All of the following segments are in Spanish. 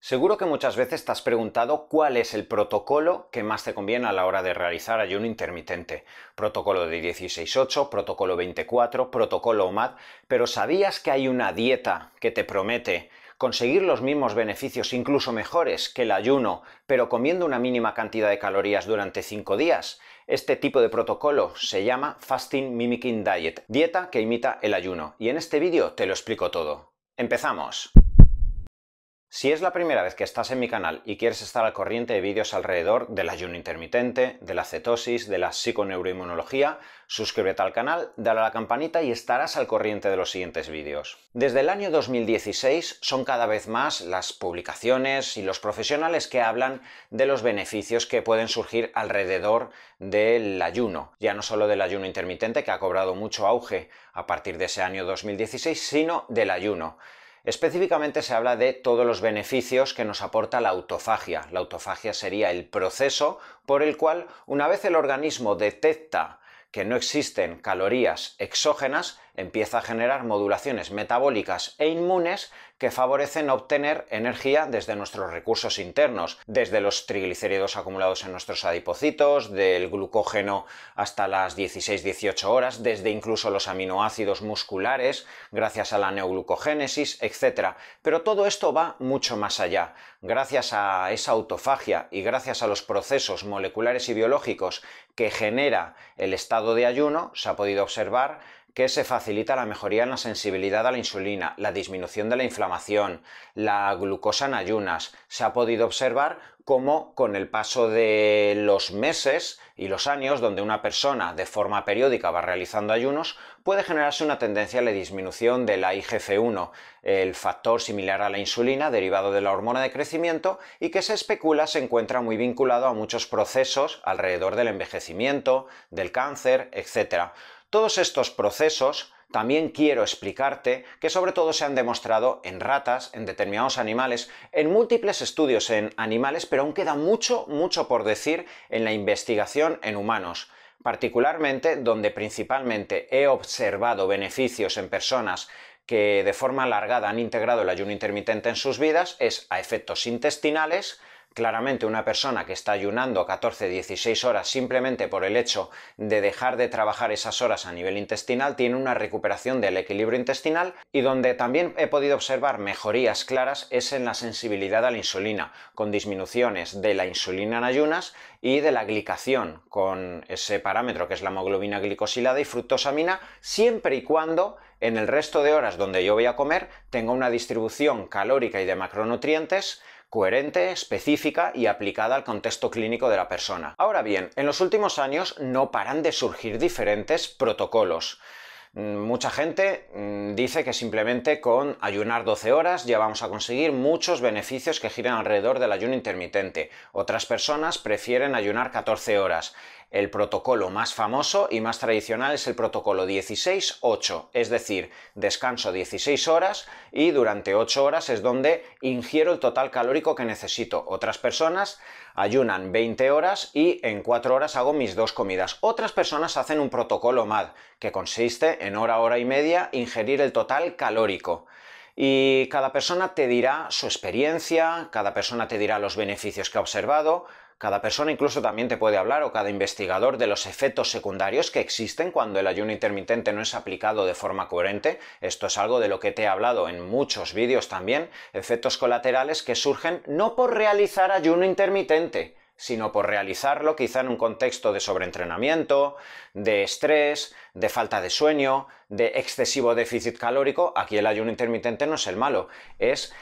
Seguro que muchas veces te has preguntado cuál es el protocolo que más te conviene a la hora de realizar ayuno intermitente. Protocolo de 16-8, protocolo 24, protocolo OMAD, pero ¿sabías que hay una dieta que te promete conseguir los mismos beneficios, incluso mejores, que el ayuno, pero comiendo una mínima cantidad de calorías durante 5 días? Este tipo de protocolo se llama Fasting Mimicking Diet, dieta que imita el ayuno, y en este vídeo te lo explico todo. ¡Empezamos! Si es la primera vez que estás en mi canal y quieres estar al corriente de vídeos alrededor del ayuno intermitente, de la cetosis, de la psiconeuroinmunología, suscríbete al canal, dale a la campanita y estarás al corriente de los siguientes vídeos. Desde el año 2016 son cada vez más las publicaciones y los profesionales que hablan de los beneficios que pueden surgir alrededor del ayuno, ya no solo del ayuno intermitente, que ha cobrado mucho auge a partir de ese año 2016, sino del ayuno. Específicamente se habla de todos los beneficios que nos aporta la autofagia. La autofagia sería el proceso por el cual, una vez el organismo detecta que no existen calorías exógenas, empieza a generar modulaciones metabólicas e inmunes que favorecen obtener energía desde nuestros recursos internos, desde los triglicéridos acumulados en nuestros adipocitos, del glucógeno hasta las 16-18 horas, desde incluso los aminoácidos musculares, gracias a la neoglucogénesis, etc. Pero todo esto va mucho más allá. Gracias a esa autofagia y gracias a los procesos moleculares y biológicos que genera el estado de ayuno, se ha podido observar que se facilita la mejoría en la sensibilidad a la insulina, la disminución de la inflamación, la glucosa en ayunas. Se ha podido observar cómo con el paso de los meses y los años, donde una persona de forma periódica va realizando ayunos, puede generarse una tendencia a la disminución de la IGF-1, el factor similar a la insulina derivado de la hormona de crecimiento y que se especula se encuentra muy vinculado a muchos procesos alrededor del envejecimiento, del cáncer, etc. Todos estos procesos también quiero explicarte que sobre todo se han demostrado en ratas, en determinados animales, en múltiples estudios en animales, pero aún queda mucho por decir en la investigación en humanos. Particularmente donde principalmente he observado beneficios en personas que de forma alargada han integrado el ayuno intermitente en sus vidas es a efectos intestinales. Claramente una persona que está ayunando 14-16 horas simplemente por el hecho de dejar de trabajar esas horas a nivel intestinal tiene una recuperación del equilibrio intestinal, y donde también he podido observar mejorías claras es en la sensibilidad a la insulina, con disminuciones de la insulina en ayunas y de la glicación, con ese parámetro que es la hemoglobina glicosilada y fructosamina, siempre y cuando en el resto de horas donde yo voy a comer tenga una distribución calórica y de macronutrientes coherente, específica y aplicada al contexto clínico de la persona. Ahora bien, en los últimos años no paran de surgir diferentes protocolos. Mucha gente dice que simplemente con ayunar 12 horas ya vamos a conseguir muchos beneficios que giran alrededor del ayuno intermitente. Otras personas prefieren ayunar 14 horas. El protocolo más famoso y más tradicional es el protocolo 16-8, es decir, descanso 16 horas y durante 8 horas es donde ingiero el total calórico que necesito. Otras personas ayunan 20 horas y en 4 horas hago mis 2 comidas. Otras personas hacen un protocolo MAD, que consiste en hora y media ingerir el total calórico. Y cada persona te dirá su experiencia, cada persona te dirá los beneficios que ha observado, cada persona incluso también te puede hablar, o cada investigador, de los efectos secundarios que existen cuando el ayuno intermitente no es aplicado de forma coherente. Esto es algo de lo que te he hablado en muchos vídeos también, efectos colaterales que surgen no por realizar ayuno intermitente, sino por realizarlo quizá en un contexto de sobreentrenamiento, de estrés, de falta de sueño, de excesivo déficit calórico. Aquí el ayuno intermitente no es el malo, es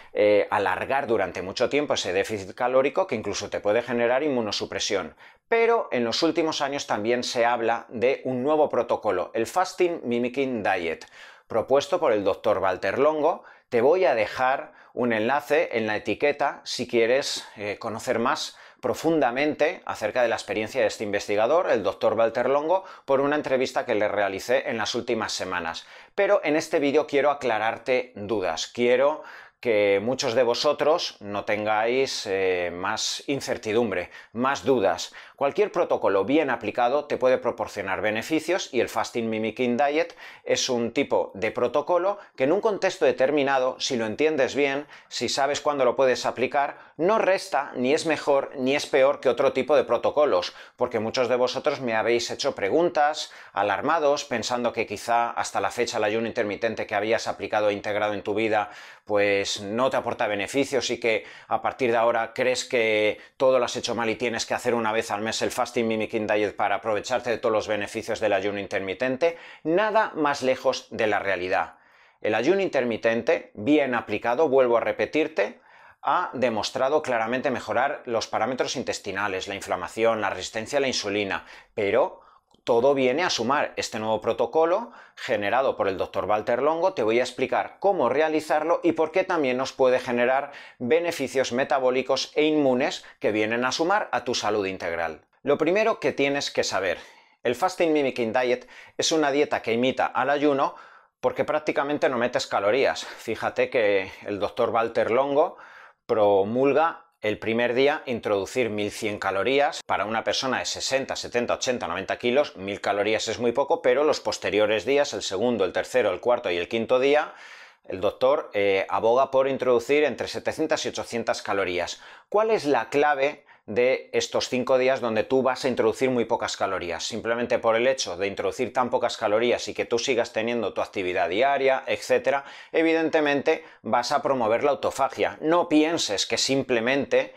alargar durante mucho tiempo ese déficit calórico que incluso te puede generar inmunosupresión. Pero en los últimos años también se habla de un nuevo protocolo, el Fasting Mimicking Diet, propuesto por el Dr. Walter Longo. Te voy a dejar un enlace en la etiqueta si quieres conocer más profundamente acerca de la experiencia de este investigador, el Dr. Walter Longo, por una entrevista que le realicé en las últimas semanas. Pero en este vídeo quiero aclararte dudas, quiero que muchos de vosotros no tengáis más incertidumbre, más dudas. Cualquier protocolo bien aplicado te puede proporcionar beneficios y el Fasting Mimicking Diet es un tipo de protocolo que en un contexto determinado, si lo entiendes bien, si sabes cuándo lo puedes aplicar, no resta ni es mejor ni es peor que otro tipo de protocolos, porque muchos de vosotros me habéis hecho preguntas alarmados pensando que quizá hasta la fecha el ayuno intermitente que habías aplicado e integrado en tu vida pues no te aporta beneficios y que a partir de ahora crees que todo lo has hecho mal y tienes que hacer una vez al mes el Fasting Mimicking Diet para aprovecharte de todos los beneficios del ayuno intermitente. Nada más lejos de la realidad. El ayuno intermitente, bien aplicado, vuelvo a repetirte, ha demostrado claramente mejorar los parámetros intestinales, la inflamación, la resistencia a la insulina, pero todo viene a sumar este nuevo protocolo generado por el Dr. Walter Longo. Te voy a explicar cómo realizarlo y por qué también nos puede generar beneficios metabólicos e inmunes que vienen a sumar a tu salud integral. Lo primero que tienes que saber, el Fasting Mimicking Diet es una dieta que imita al ayuno porque prácticamente no metes calorías. Fíjate que el Dr. Walter Longo promulga el primer día introducir 1100 calorías. Para una persona de 60, 70, 80, 90 kilos, 1000 calorías es muy poco, pero los posteriores días, el segundo, el tercero, el cuarto y el quinto día, el doctor aboga por introducir entre 700 y 800 calorías. ¿Cuál es la clave de estos 5 días donde tú vas a introducir muy pocas calorías? Simplemente por el hecho de introducir tan pocas calorías y que tú sigas teniendo tu actividad diaria, etcétera, evidentemente vas a promover la autofagia. No pienses que simplemente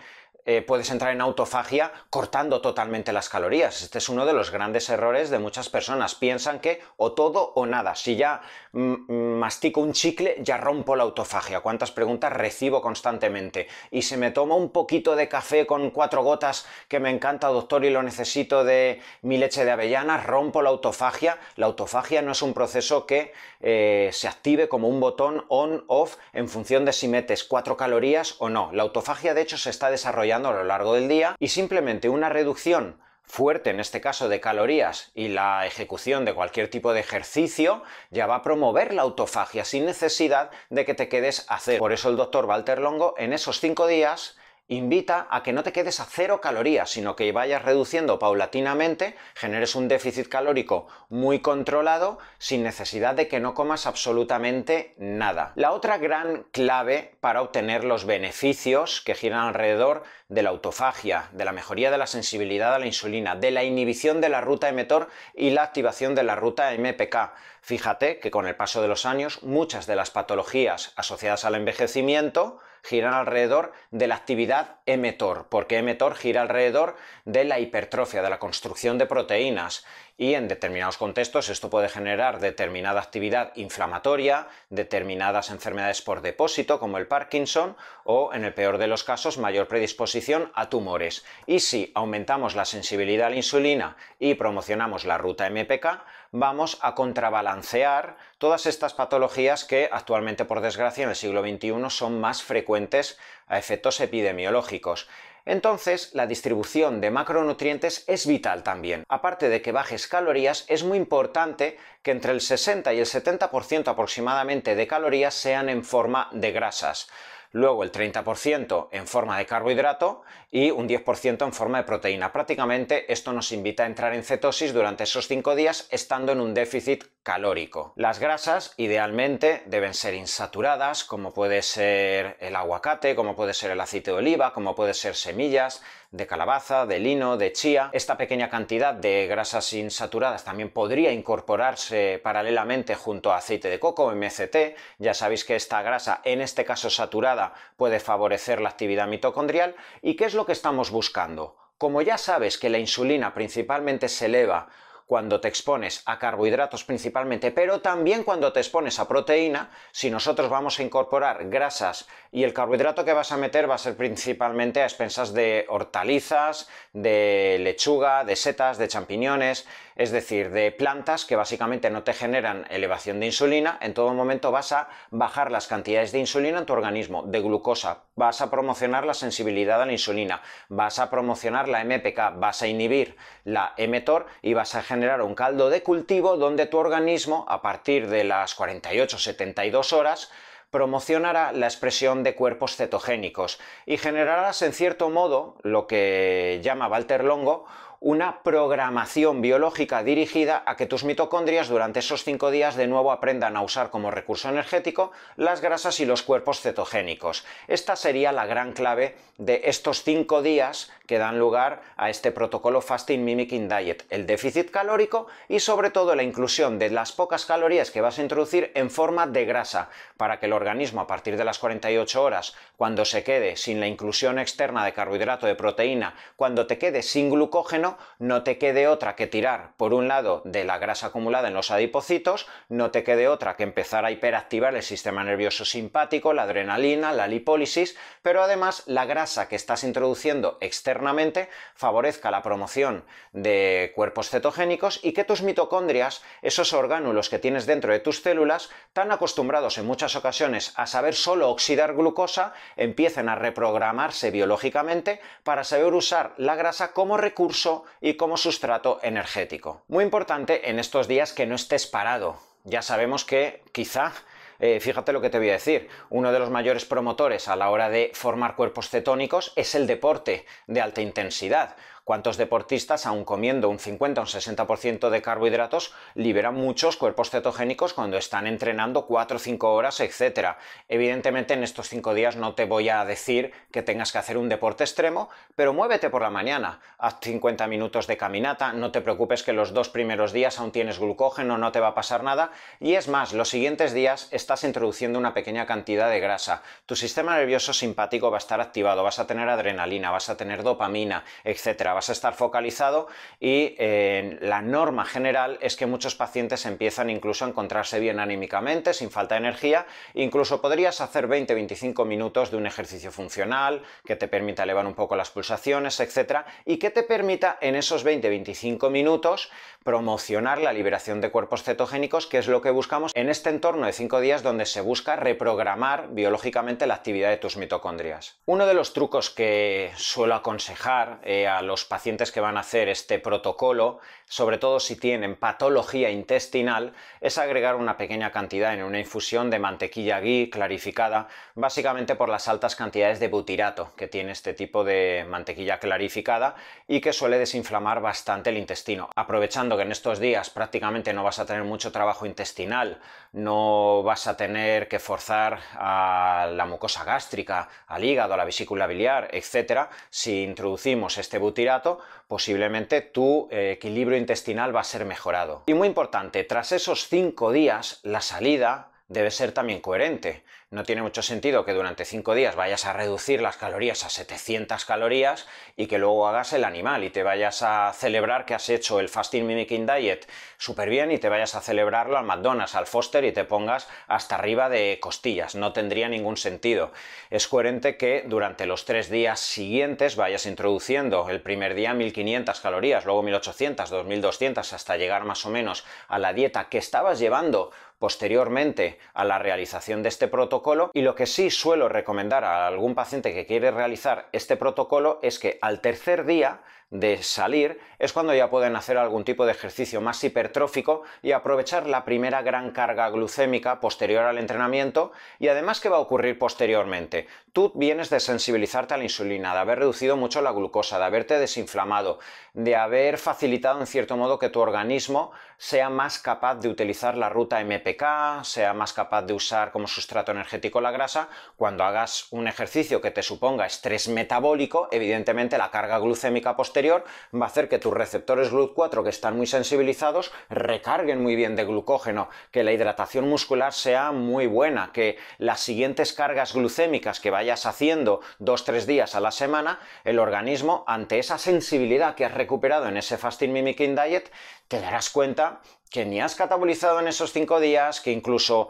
puedes entrar en autofagia cortando totalmente las calorías. Este es uno de los grandes errores de muchas personas. Piensan que o todo o nada. Si ya mastico un chicle, ya rompo la autofagia. ¿Cuántas preguntas recibo constantemente? Y si me tomo un poquito de café con 4 gotas que me encanta, doctor, y lo necesito de mi leche de avellana, rompo la autofagia. La autofagia no es un proceso que se active como un botón on-off en función de si metes 4 calorías o no. La autofagia, de hecho, se está desarrollando a lo largo del día y simplemente una reducción fuerte, en este caso de calorías, y la ejecución de cualquier tipo de ejercicio ya va a promover la autofagia sin necesidad de que te quedes a cero. Por eso el doctor Walter Longo en esos 5 días invita a que no te quedes a 0 calorías, sino que vayas reduciendo paulatinamente, generes un déficit calórico muy controlado, sin necesidad de que no comas absolutamente nada. La otra gran clave para obtener los beneficios que giran alrededor de la autofagia, de la mejoría de la sensibilidad a la insulina, de la inhibición de la ruta mTOR y la activación de la ruta MPK. Fíjate que con el paso de los años muchas de las patologías asociadas al envejecimiento giran alrededor de la actividad mTOR, porque mTOR gira alrededor de la hipertrofia, de la construcción de proteínas, y en determinados contextos esto puede generar determinada actividad inflamatoria, determinadas enfermedades por depósito como el Parkinson o, en el peor de los casos, mayor predisposición a tumores. Y si aumentamos la sensibilidad a la insulina y promocionamos la ruta MPK, vamos a contrabalancear todas estas patologías que actualmente, por desgracia, en el siglo XXI son más frecuentes a efectos epidemiológicos. Entonces, la distribución de macronutrientes es vital también. Aparte de que bajes calorías, es muy importante que entre el 60 y el 70% aproximadamente de calorías sean en forma de grasas. Luego el 30% en forma de carbohidrato y un 10% en forma de proteína. Prácticamente esto nos invita a entrar en cetosis durante esos 5 días estando en un déficit calórico. Las grasas idealmente deben ser insaturadas, como puede ser el aguacate, como puede ser el aceite de oliva, como puede ser semillas de calabaza, de lino, de chía. Esta pequeña cantidad de grasas insaturadas también podría incorporarse paralelamente junto a aceite de coco, MCT. Ya sabéis que esta grasa, en este caso saturada, puede favorecer la actividad mitocondrial. ¿Y qué es lo que estamos buscando? Como ya sabes que la insulina principalmente se eleva cuando te expones a carbohidratos principalmente, pero también cuando te expones a proteína, si nosotros vamos a incorporar grasas y el carbohidrato que vas a meter va a ser principalmente a expensas de hortalizas, de lechuga, de setas, de champiñones, es decir, de plantas que básicamente no te generan elevación de insulina, en todo momento vas a bajar las cantidades de insulina en tu organismo, de glucosa, vas a promocionar la sensibilidad a la insulina, vas a promocionar la MPK, vas a inhibir la mTOR y vas a generar un caldo de cultivo donde tu organismo, a partir de las 48-72 horas, promocionará la expresión de cuerpos cetogénicos y generarás en cierto modo lo que llama Walter Longo una programación biológica dirigida a que tus mitocondrias durante esos 5 días de nuevo aprendan a usar como recurso energético las grasas y los cuerpos cetogénicos. Esta sería la gran clave de estos 5 días que dan lugar a este protocolo Fasting Mimicking Diet, el déficit calórico y sobre todo la inclusión de las pocas calorías que vas a introducir en forma de grasa, para que el organismo a partir de las 48 horas, cuando se quede sin la inclusión externa de carbohidrato, de proteína, cuando te quede sin glucógeno, no te quede otra que tirar, por un lado, de la grasa acumulada en los adipocitos, no te quede otra que empezar a hiperactivar el sistema nervioso simpático, la adrenalina, la lipólisis, pero además la grasa que estás introduciendo externamente favorezca la promoción de cuerpos cetogénicos y que tus mitocondrias, esos orgánulos que tienes dentro de tus células, tan acostumbrados en muchas ocasiones a saber solo oxidar glucosa, empiecen a reprogramarse biológicamente para saber usar la grasa como recurso y como sustrato energético. Muy importante en estos días que no estés parado. Ya sabemos que quizá, fíjate lo que te voy a decir, uno de los mayores promotores a la hora de formar cuerpos cetónicos es el deporte de alta intensidad. ¿Cuántos deportistas, aun comiendo un 50 o un 60% de carbohidratos, liberan muchos cuerpos cetogénicos cuando están entrenando 4 o 5 horas, etcétera? Evidentemente en estos 5 días no te voy a decir que tengas que hacer un deporte extremo, pero muévete por la mañana, haz 50 minutos de caminata, no te preocupes que los 2 primeros días aún tienes glucógeno, no te va a pasar nada, y es más, los siguientes días estás introduciendo una pequeña cantidad de grasa, tu sistema nervioso simpático va a estar activado, vas a tener adrenalina, vas a tener dopamina, etcétera. Vas a estar focalizado y la norma general es que muchos pacientes empiezan incluso a encontrarse bien anímicamente, sin falta de energía, incluso podrías hacer 20-25 minutos de un ejercicio funcional que te permita elevar un poco las pulsaciones, etcétera, y que te permita en esos 20-25 minutos promocionar la liberación de cuerpos cetogénicos, que es lo que buscamos en este entorno de 5 días donde se busca reprogramar biológicamente la actividad de tus mitocondrias. Uno de los trucos que suelo aconsejar a los pacientes que van a hacer este protocolo, sobre todo si tienen patología intestinal, es agregar una pequeña cantidad en una infusión de mantequilla ghee clarificada, básicamente por las altas cantidades de butirato que tiene este tipo de mantequilla clarificada y que suele desinflamar bastante el intestino. Aprovechando que en estos días prácticamente no vas a tener mucho trabajo intestinal, no vas a tener que forzar a la mucosa gástrica, al hígado, a la vesícula biliar, etcétera, si introducimos este butirato, posiblemente tu equilibrio intestinal va a ser mejorado. Y muy importante, tras esos 5 días, la salida debe ser también coherente. No tiene mucho sentido que durante 5 días vayas a reducir las calorías a 700 calorías y que luego hagas el animal y te vayas a celebrar que has hecho el Fasting Mimicking Diet súper bien y te vayas a celebrarlo al McDonald's, al Foster y te pongas hasta arriba de costillas. No tendría ningún sentido. Es coherente que durante los 3 días siguientes vayas introduciendo el primer día 1500 calorías, luego 1800, 2200 hasta llegar más o menos a la dieta que estabas llevando posteriormente a la realización de este protocolo, y lo que sí suelo recomendar a algún paciente que quiere realizar este protocolo es que al tercer día de salir es cuando ya pueden hacer algún tipo de ejercicio más hipertrófico y aprovechar la primera gran carga glucémica posterior al entrenamiento. Y además, ¿qué va a ocurrir posteriormente? Tú vienes de sensibilizarte a la insulina, de haber reducido mucho la glucosa, de haberte desinflamado, de haber facilitado en cierto modo que tu organismo sea más capaz de utilizar la ruta MPK, sea más capaz de usar como sustrato energético la grasa. Cuando hagas un ejercicio que te suponga estrés metabólico, evidentemente la carga glucémica posterior va a hacer que tus receptores GLUT4, que están muy sensibilizados, recarguen muy bien de glucógeno, que la hidratación muscular sea muy buena, que las siguientes cargas glucémicas que vayas haciendo 2-3 días a la semana, el organismo, ante esa sensibilidad que has recuperado en ese Fasting Mimicking Diet, te darás cuenta que ni has catabolizado en esos 5 días, que incluso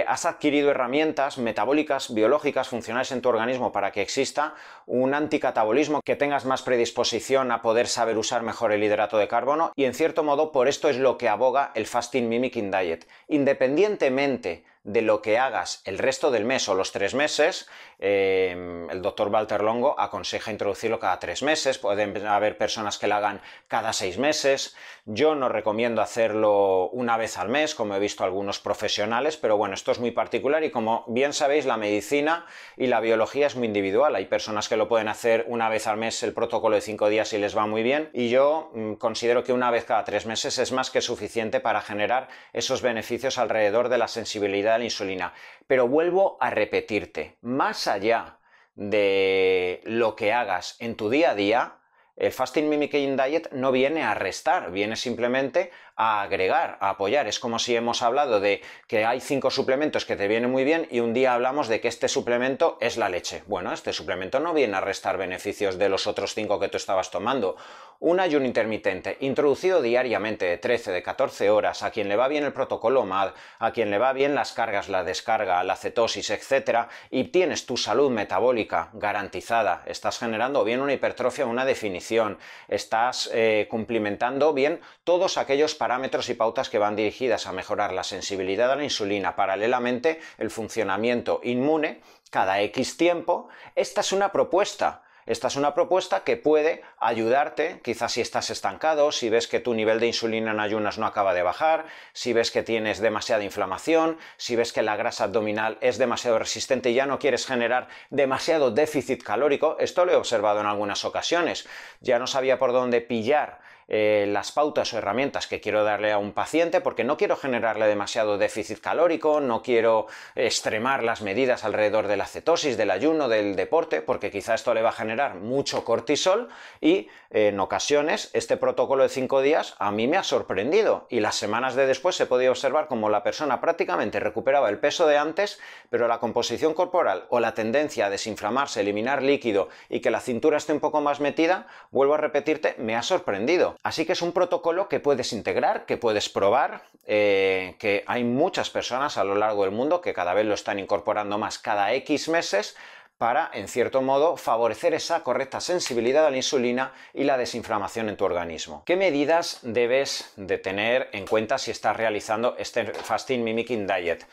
has adquirido herramientas metabólicas, biológicas, funcionales en tu organismo para que exista un anticatabolismo, que tengas más predisposición a poder saber usar mejor el hidrato de carbono, y en cierto modo por esto es lo que aboga el Fasting Mimicking Diet. Independientemente de lo que hagas el resto del mes o los 3 meses. El doctor Walter Longo aconseja introducirlo cada 3 meses, pueden haber personas que lo hagan cada 6 meses. Yo no recomiendo hacerlo una vez al mes, como he visto algunos profesionales, pero bueno, esto es muy particular y como bien sabéis, la medicina y la biología es muy individual. Hay personas que lo pueden hacer una vez al mes, el protocolo de 5 días, y les va muy bien, y yo considero que una vez cada 3 meses es más que suficiente para generar esos beneficios alrededor de la sensibilidad a la insulina. Pero vuelvo a repetirte, más allá de lo que hagas en tu día a día, el Fasting Mimicking Diet no viene a restar, viene simplemente a agregar, a apoyar. Es como si hemos hablado de que hay 5 suplementos que te vienen muy bien y un día hablamos de que este suplemento es la leche. Bueno, este suplemento no viene a restar beneficios de los otros 5 que tú estabas tomando. Un ayuno intermitente introducido diariamente de 13, de 14 horas, a quien le va bien el protocolo OMAD, a quien le va bien las cargas, la descarga, la cetosis, etc., y tienes tu salud metabólica garantizada, estás generando bien una hipertrofia, una definición, estás cumplimentando bien todos aquellos parámetros y pautas que van dirigidas a mejorar la sensibilidad a la insulina, paralelamente el funcionamiento inmune cada X tiempo. Esta es una propuesta. Esta es una propuesta que puede ayudarte, quizás si estás estancado, si ves que tu nivel de insulina en ayunas no acaba de bajar, si ves que tienes demasiada inflamación, si ves que la grasa abdominal es demasiado resistente y ya no quieres generar demasiado déficit calórico. Esto lo he observado en algunas ocasiones. Ya no sabía por dónde pillar las pautas o herramientas que quiero darle a un paciente porque no quiero generarle demasiado déficit calórico, no quiero extremar las medidas alrededor de la cetosis, del ayuno, del deporte, porque quizá esto le va a generar mucho cortisol y en ocasiones este protocolo de 5 días a mí me ha sorprendido y las semanas de después se podía observar como la persona prácticamente recuperaba el peso de antes, pero la composición corporal o la tendencia a desinflamarse, eliminar líquido y que la cintura esté un poco más metida, vuelvo a repetirte, me ha sorprendido. Así que es un protocolo que puedes integrar, que puedes probar, que hay muchas personas a lo largo del mundo que cada vez lo están incorporando más cada X meses para, en cierto modo, favorecer esa correcta sensibilidad a la insulina y la desinflamación en tu organismo. ¿Qué medidas debes de tener en cuenta si estás realizando este Fasting Mimicking Diet?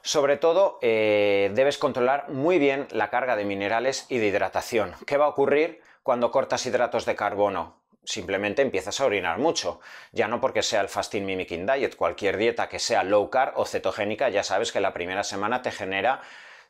Sobre todo, debes controlar muy bien la carga de minerales y de hidratación. ¿Qué va a ocurrir cuando cortas hidratos de carbono? Simplemente empiezas a orinar mucho, ya no porque sea el Fasting Mimicking Diet. Cualquier dieta que sea low carb o cetogénica ya sabes que la primera semana te genera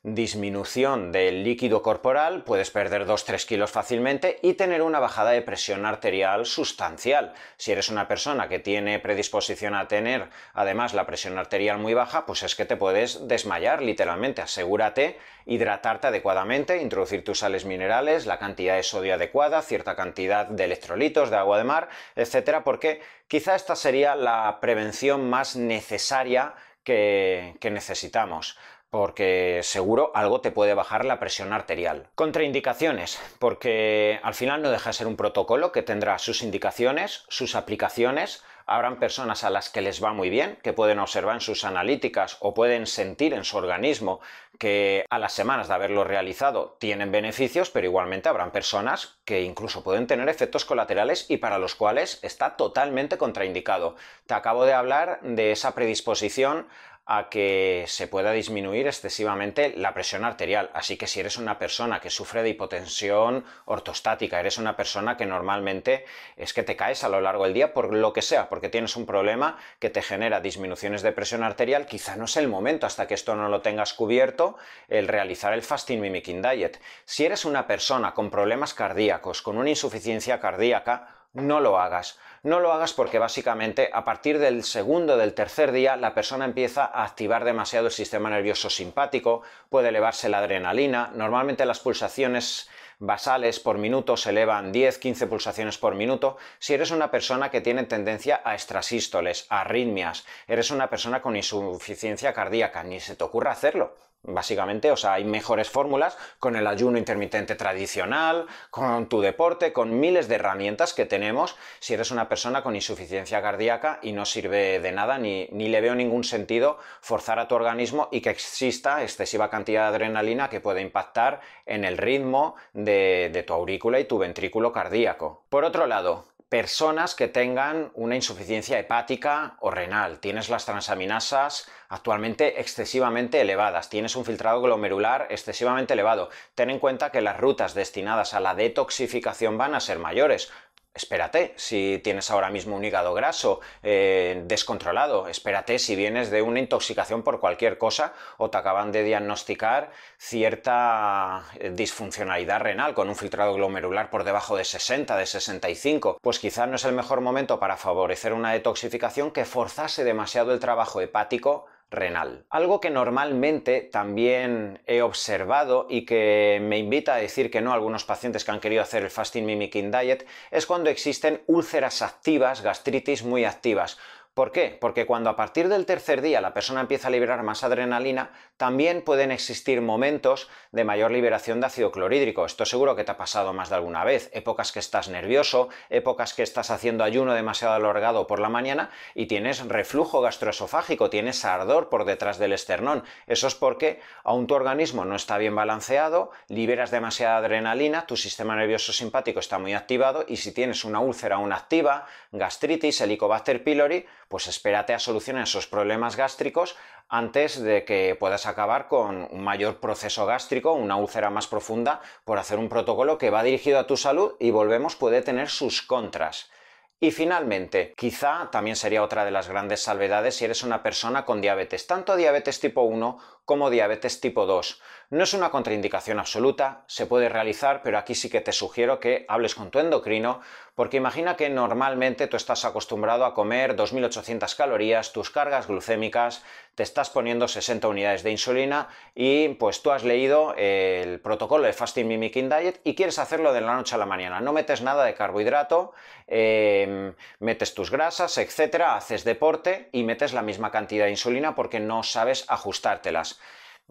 disminución del líquido corporal, puedes perder 2-3 kilos fácilmente y tener una bajada de presión arterial sustancial. Si eres una persona que tiene predisposición a tener además la presión arterial muy baja, pues es que te puedes desmayar literalmente. Asegúrate hidratarte adecuadamente, introducir tus sales minerales, la cantidad de sodio adecuada, cierta cantidad de electrolitos, de agua de mar, etcétera, porque quizá esta sería la prevención más necesaria que necesitamos, porque seguro algo te puede bajar la presión arterial. Contraindicaciones, porque al final no deja de ser un protocolo que tendrá sus indicaciones, sus aplicaciones. Habrán personas a las que les va muy bien, que pueden observar en sus analíticas o pueden sentir en su organismo que a las semanas de haberlo realizado tienen beneficios, pero igualmente habrán personas que incluso pueden tener efectos colaterales y para los cuales está totalmente contraindicado. Te acabo de hablar de esa predisposición a que se pueda disminuir excesivamente la presión arterial. Así que si eres una persona que sufre de hipotensión ortostática, eres una persona que normalmente es que te caes a lo largo del día por lo que sea, porque tienes un problema que te genera disminuciones de presión arterial, quizá no es el momento, hasta que esto no lo tengas cubierto, el realizar el Fasting Mimicking Diet. Si eres una persona con problemas cardíacos, con una insuficiencia cardíaca, no lo hagas. No lo hagas porque básicamente a partir del segundo o del tercer día la persona empieza a activar demasiado el sistema nervioso simpático, puede elevarse la adrenalina, normalmente las pulsaciones basales por minuto se elevan 10-15 pulsaciones por minuto. Si eres una persona que tiene tendencia a extrasístoles, a arritmias, eres una persona con insuficiencia cardíaca, ni se te ocurra hacerlo. Básicamente, o sea, hay mejores fórmulas con el ayuno intermitente tradicional, con tu deporte, con miles de herramientas que tenemos si eres una persona con insuficiencia cardíaca y no sirve de nada, ni le veo ningún sentido forzar a tu organismo y que exista excesiva cantidad de adrenalina que puede impactar en el ritmo de tu aurícula y tu ventrículo cardíaco. Por otro lado, personas que tengan una insuficiencia hepática o renal. Tienes las transaminasas actualmente excesivamente elevadas, tienes un filtrado glomerular excesivamente elevado. Ten en cuenta que las rutas destinadas a la detoxificación van a ser mayores. Espérate si tienes ahora mismo un hígado graso descontrolado, espérate si vienes de una intoxicación por cualquier cosa o te acaban de diagnosticar cierta disfuncionalidad renal con un filtrado glomerular por debajo de 60, de 65, pues quizás no es el mejor momento para favorecer una detoxificación que forzase demasiado el trabajo hepático renal. Algo que normalmente también he observado y que me invita a decir que no a algunos pacientes que han querido hacer el Fasting Mimicking Diet es cuando existen úlceras activas, gastritis muy activas. ¿Por qué? Porque cuando a partir del tercer día la persona empieza a liberar más adrenalina, también pueden existir momentos de mayor liberación de ácido clorhídrico. Esto seguro que te ha pasado más de alguna vez. Épocas que estás nervioso, épocas que estás haciendo ayuno demasiado alargado por la mañana y tienes reflujo gastroesofágico, tienes ardor por detrás del esternón. Eso es porque aún tu organismo no está bien balanceado, liberas demasiada adrenalina, tu sistema nervioso simpático está muy activado y si tienes una úlcera aún activa, gastritis, Helicobacter pylori, pues espérate a solucionar esos problemas gástricos antes de que puedas acabar con un mayor proceso gástrico, una úlcera más profunda, por hacer un protocolo que va dirigido a tu salud y volvemos, puede tener sus contras. Y finalmente, quizá también sería otra de las grandes salvedades si eres una persona con diabetes, tanto diabetes tipo 1 como diabetes tipo 2. No es una contraindicación absoluta, se puede realizar, pero aquí sí que te sugiero que hables con tu endocrino, porque imagina que normalmente tú estás acostumbrado a comer 2.800 calorías, tus cargas glucémicas, te estás poniendo 60 unidades de insulina y pues tú has leído el protocolo de Fasting Mimicking Diet y quieres hacerlo de la noche a la mañana. No metes nada de carbohidrato, metes tus grasas, etcétera, haces deporte y metes la misma cantidad de insulina porque no sabes ajustártelas.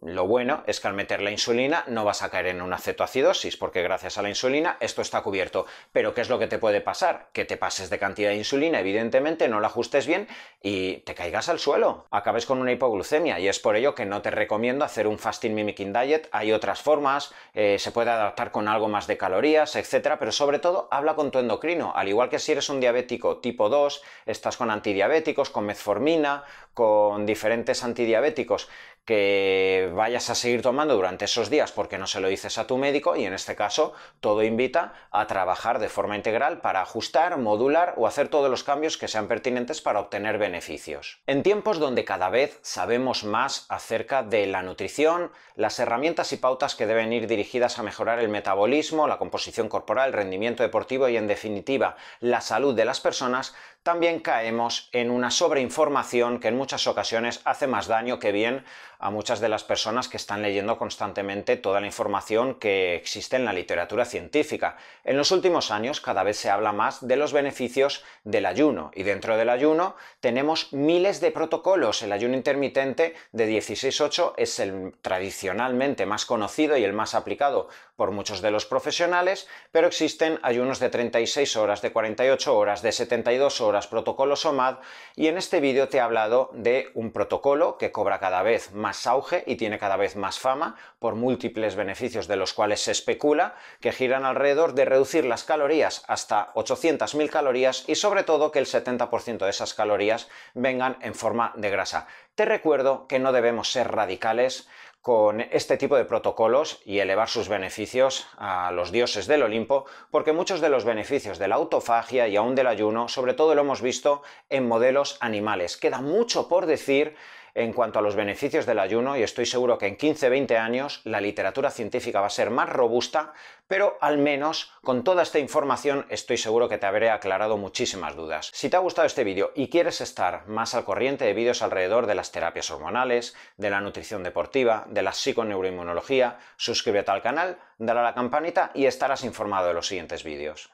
Lo bueno es que al meter la insulina no vas a caer en una cetoacidosis, porque gracias a la insulina esto está cubierto. Pero ¿qué es lo que te puede pasar? Que te pases de cantidad de insulina, evidentemente, no la ajustes bien y te caigas al suelo. Acabes con una hipoglucemia y es por ello que no te recomiendo hacer un Fasting Mimicking Diet. Hay otras formas, se puede adaptar con algo más de calorías, etcétera, pero sobre todo habla con tu endocrino. Al igual que si eres un diabético tipo 2, estás con antidiabéticos, con metformina, con diferentes antidiabéticos que vayas a seguir tomando durante esos días porque no se lo dices a tu médico y en este caso todo invita a trabajar de forma integral para ajustar, modular o hacer todos los cambios que sean pertinentes para obtener beneficios. En tiempos donde cada vez sabemos más acerca de la nutrición, las herramientas y pautas que deben ir dirigidas a mejorar el metabolismo, la composición corporal, el rendimiento deportivo y en definitiva la salud de las personas, también caemos en una sobreinformación que en muchas ocasiones hace más daño que bien a muchas de las personas que están leyendo constantemente toda la información que existe en la literatura científica. En los últimos años cada vez se habla más de los beneficios del ayuno y dentro del ayuno tenemos miles de protocolos. El ayuno intermitente de 16-8 es el tradicionalmente más conocido y el más aplicado por muchos de los profesionales, pero existen ayunos de 36 horas, de 48 horas, de 72 horas, protocolos OMAD, y en este vídeo te he hablado de un protocolo que cobra cada vez más auge y tiene cada vez más fama por múltiples beneficios de los cuales se especula, que giran alrededor de reducir las calorías hasta 800.000 calorías y sobre todo que el 70% de esas calorías vengan en forma de grasa. Te recuerdo que no debemos ser radicales con este tipo de protocolos y elevar sus beneficios a los dioses del Olimpo, porque muchos de los beneficios de la autofagia y aún del ayuno, sobre todo lo hemos visto en modelos animales. Queda mucho por decir en cuanto a los beneficios del ayuno y estoy seguro que en 15-20 años la literatura científica va a ser más robusta, pero al menos con toda esta información estoy seguro que te habré aclarado muchísimas dudas. Si te ha gustado este vídeo y quieres estar más al corriente de vídeos alrededor de las terapias hormonales, de la nutrición deportiva, de la psiconeuroinmunología, suscríbete al canal, dale a la campanita y estarás informado de los siguientes vídeos.